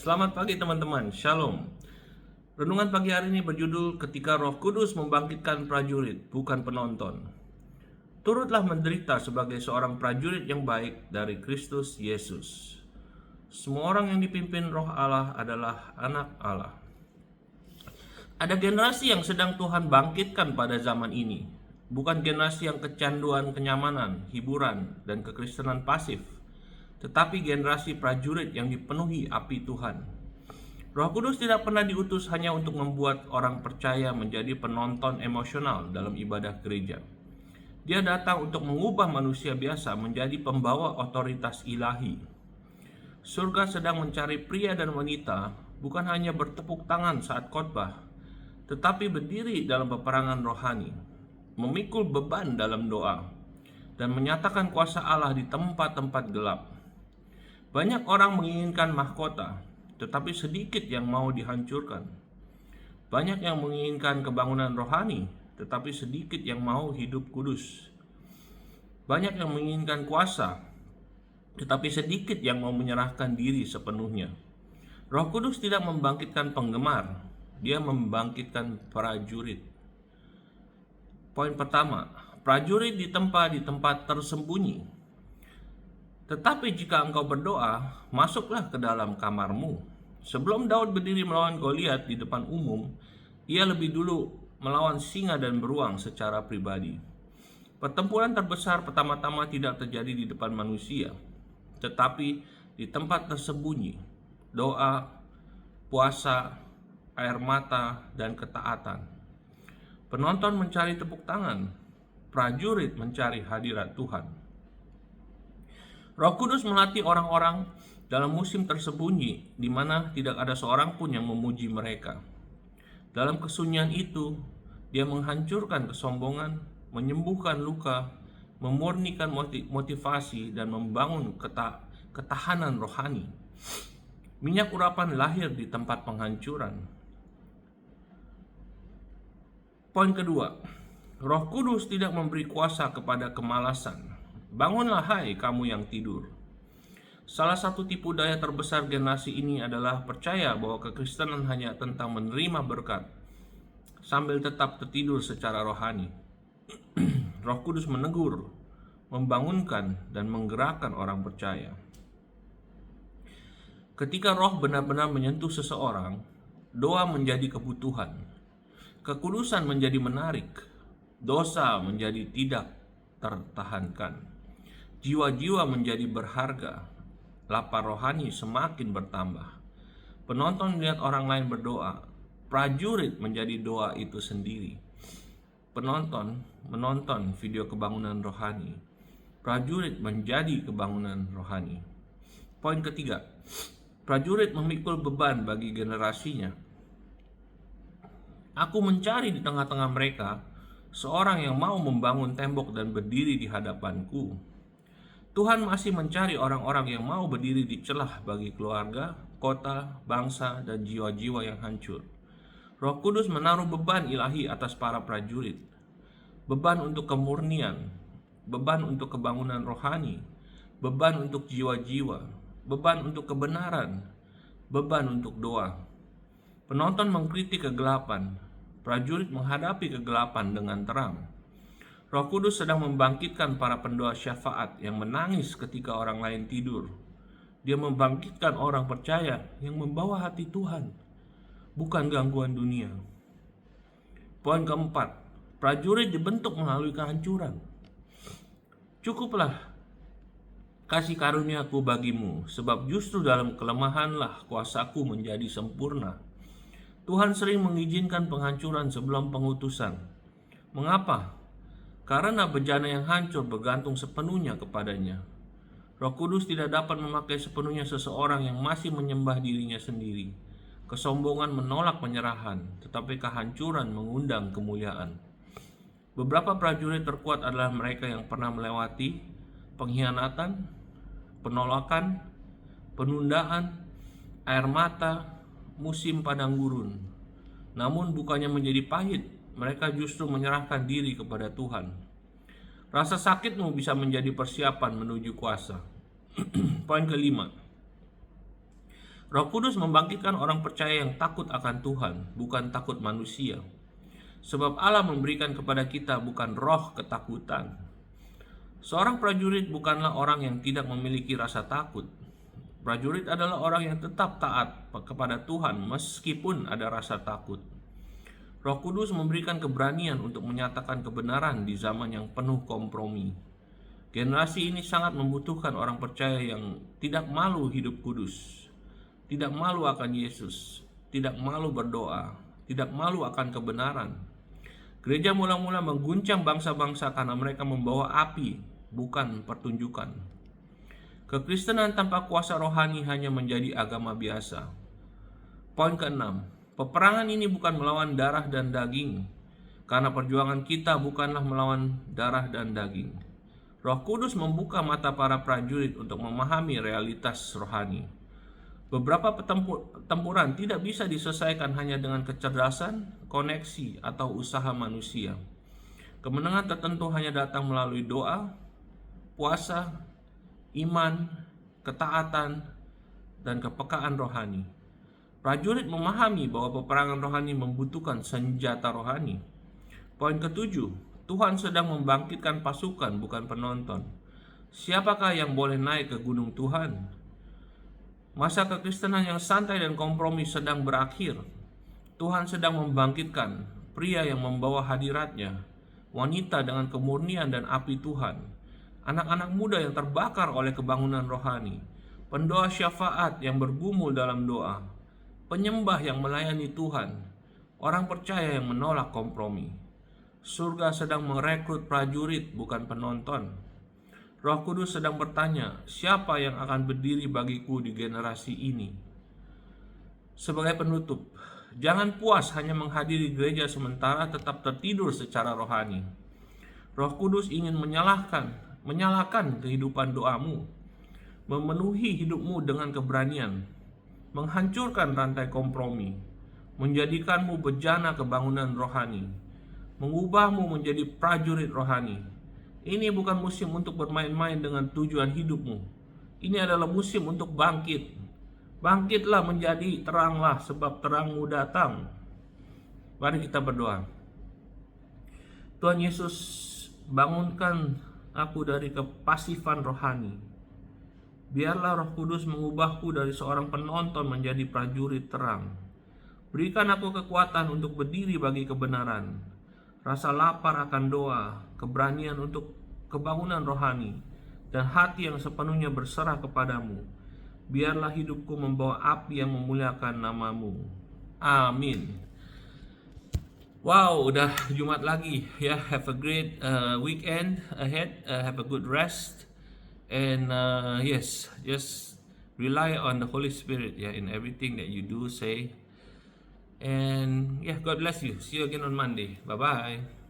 Selamat pagi teman-teman, Shalom. Renungan pagi hari ini berjudul Ketika Roh Kudus Membangkitkan Prajurit, Bukan Penonton. Turutlah menderita sebagai seorang prajurit yang baik dari Kristus Yesus. Semua orang yang dipimpin Roh Allah adalah anak Allah. Ada generasi yang sedang Tuhan bangkitkan pada zaman ini. Bukan generasi yang kecanduan kenyamanan, hiburan, dan kekristenan pasif, tetapi generasi prajurit yang dipenuhi api Tuhan. Roh Kudus tidak pernah diutus hanya untuk membuat orang percaya menjadi penonton emosional dalam ibadah gereja. Dia datang untuk mengubah manusia biasa menjadi pembawa otoritas ilahi. Surga sedang mencari pria dan wanita bukan hanya bertepuk tangan saat khotbah, tetapi berdiri dalam peperangan rohani, memikul beban dalam doa, dan menyatakan kuasa Allah di tempat-tempat gelap. Banyak orang menginginkan mahkota, tetapi sedikit yang mau dihancurkan. Banyak yang menginginkan kebangunan rohani, tetapi sedikit yang mau hidup kudus. Banyak yang menginginkan kuasa, tetapi sedikit yang mau menyerahkan diri sepenuhnya. Roh Kudus tidak membangkitkan penggemar, dia membangkitkan prajurit. Poin pertama, prajurit ditempa di tempat tersembunyi. Tetapi jika engkau berdoa, masuklah ke dalam kamarmu. Sebelum Daud berdiri melawan Goliat di depan umum, ia lebih dulu melawan singa dan beruang secara pribadi. Pertempuran terbesar pertama-tama tidak terjadi di depan manusia, tetapi di tempat tersembunyi. Doa, puasa, air mata, dan ketaatan. Penonton mencari tepuk tangan, prajurit mencari hadirat Tuhan. Roh Kudus melatih orang-orang dalam musim tersembunyi di mana tidak ada seorang pun yang memuji mereka. Dalam kesunyian itu, dia menghancurkan kesombongan, menyembuhkan luka, memurnikan motivasi, dan membangun ketahanan rohani. Minyak urapan lahir di tempat penghancuran. Poin kedua, Roh Kudus tidak memberi kuasa kepada kemalasan. Bangunlah hai kamu yang tidur. Salah satu tipu daya terbesar generasi ini adalah percaya bahwa kekristenan hanya tentang menerima berkat sambil tetap tertidur secara rohani. Roh Kudus menegur, membangunkan, dan menggerakkan orang percaya. Ketika roh benar-benar menyentuh seseorang, doa menjadi kebutuhan, kekudusan menjadi menarik, dosa menjadi tidak tertahankan. Jiwa-jiwa menjadi berharga, lapar rohani semakin bertambah. Penonton melihat orang lain berdoa, prajurit menjadi doa itu sendiri. Penonton menonton video kebangunan rohani, prajurit menjadi kebangunan rohani. Poin ketiga, prajurit memikul beban bagi generasinya. Aku mencari di tengah-tengah mereka seorang yang mau membangun tembok dan berdiri di hadapanku. Tuhan masih mencari orang-orang yang mau berdiri di celah bagi keluarga, kota, bangsa, dan jiwa-jiwa yang hancur. Roh Kudus menaruh beban ilahi atas para prajurit. Beban untuk kemurnian, beban untuk kebangunan rohani, beban untuk jiwa-jiwa, beban untuk kebenaran, beban untuk doa. Penonton mengkritik kegelapan, prajurit menghadapi kegelapan dengan terang. Roh Kudus sedang membangkitkan para pendoa syafaat yang menangis ketika orang lain tidur. Dia membangkitkan orang percaya yang membawa hati Tuhan, bukan gangguan dunia. Poin keempat, prajurit dibentuk melalui kehancuran. Cukuplah kasih karuniaku bagimu, sebab justru dalam kelemahanlah kuasaku menjadi sempurna. Tuhan sering mengizinkan penghancuran sebelum pengutusan. Mengapa? Karena bejana yang hancur bergantung sepenuhnya kepadanya. Roh Kudus tidak dapat memakai sepenuhnya seseorang yang masih menyembah dirinya sendiri. Kesombongan menolak penyerahan, tetapi kehancuran mengundang kemuliaan. Beberapa prajurit terkuat adalah mereka yang pernah melewati pengkhianatan, penolakan, penundaan, air mata, musim padang gurun. Namun bukannya menjadi pahit, mereka justru menyerahkan diri kepada Tuhan. Rasa sakitmu bisa menjadi persiapan menuju kuasa. Poin kelima, Roh Kudus membangkitkan orang percaya yang takut akan Tuhan, bukan takut manusia. Sebab Allah memberikan kepada kita bukan roh ketakutan. Seorang prajurit bukanlah orang yang tidak memiliki rasa takut. Prajurit adalah orang yang tetap taat kepada Tuhan meskipun ada rasa takut. Roh Kudus memberikan keberanian untuk menyatakan kebenaran di zaman yang penuh kompromi. Generasi ini sangat membutuhkan orang percaya yang tidak malu hidup kudus, tidak malu akan Yesus, tidak malu berdoa, tidak malu akan kebenaran. Gereja mula-mula mengguncang bangsa-bangsa karena mereka membawa api, bukan pertunjukan. Kekristenan tanpa kuasa rohani hanya menjadi agama biasa. Poin keenam, peperangan ini bukan melawan darah dan daging, karena perjuangan kita bukanlah melawan darah dan daging. Roh Kudus membuka mata para prajurit untuk memahami realitas rohani. Beberapa pertempuran tidak bisa diselesaikan hanya dengan kecerdasan, koneksi, atau usaha manusia. Kemenangan tertentu hanya datang melalui doa, puasa, iman, ketaatan, dan kepekaan rohani. Prajurit memahami bahwa peperangan rohani membutuhkan senjata rohani. Poin ketujuh, Tuhan sedang membangkitkan pasukan, bukan penonton. Siapakah yang boleh naik ke gunung Tuhan? Masa kekristenan yang santai dan kompromi sedang berakhir. Tuhan sedang membangkitkan pria yang membawa hadiratnya, wanita dengan kemurnian dan api Tuhan, anak-anak muda yang terbakar oleh kebangunan rohani, pendoa syafaat yang bergumul dalam doa, penyembah yang melayani Tuhan, orang percaya yang menolak kompromi. Surga sedang merekrut prajurit, bukan penonton. Roh Kudus sedang bertanya, siapa yang akan berdiri bagiku di generasi ini? Sebagai penutup, jangan puas hanya menghadiri gereja sementara tetap tertidur secara rohani. Roh Kudus ingin menyalakan kehidupan doamu, memenuhi hidupmu dengan keberanian, menghancurkan rantai kompromi, menjadikanmu bejana kebangunan rohani, mengubahmu menjadi prajurit rohani. Ini bukan musim untuk bermain-main dengan tujuan hidupmu. Ini adalah musim untuk bangkit. Bangkitlah menjadi teranglah, sebab terangmu datang. Mari kita berdoa. Tuhan Yesus, bangunkan aku dari kepasifan rohani. Biarlah Roh Kudus mengubahku dari seorang penonton menjadi prajurit terang. Berikan aku kekuatan untuk berdiri bagi kebenaran, rasa lapar akan doa, keberanian untuk kebangunan rohani, dan hati yang sepenuhnya berserah kepadamu. Biarlah hidupku membawa api yang memuliakan namamu. Amin. Wow, udah Jumat lagi ya. Have a great weekend ahead. Have a good rest. And yes, just rely on the Holy Spirit in everything that you do, say. And God bless you. See you again on Monday. Bye-bye.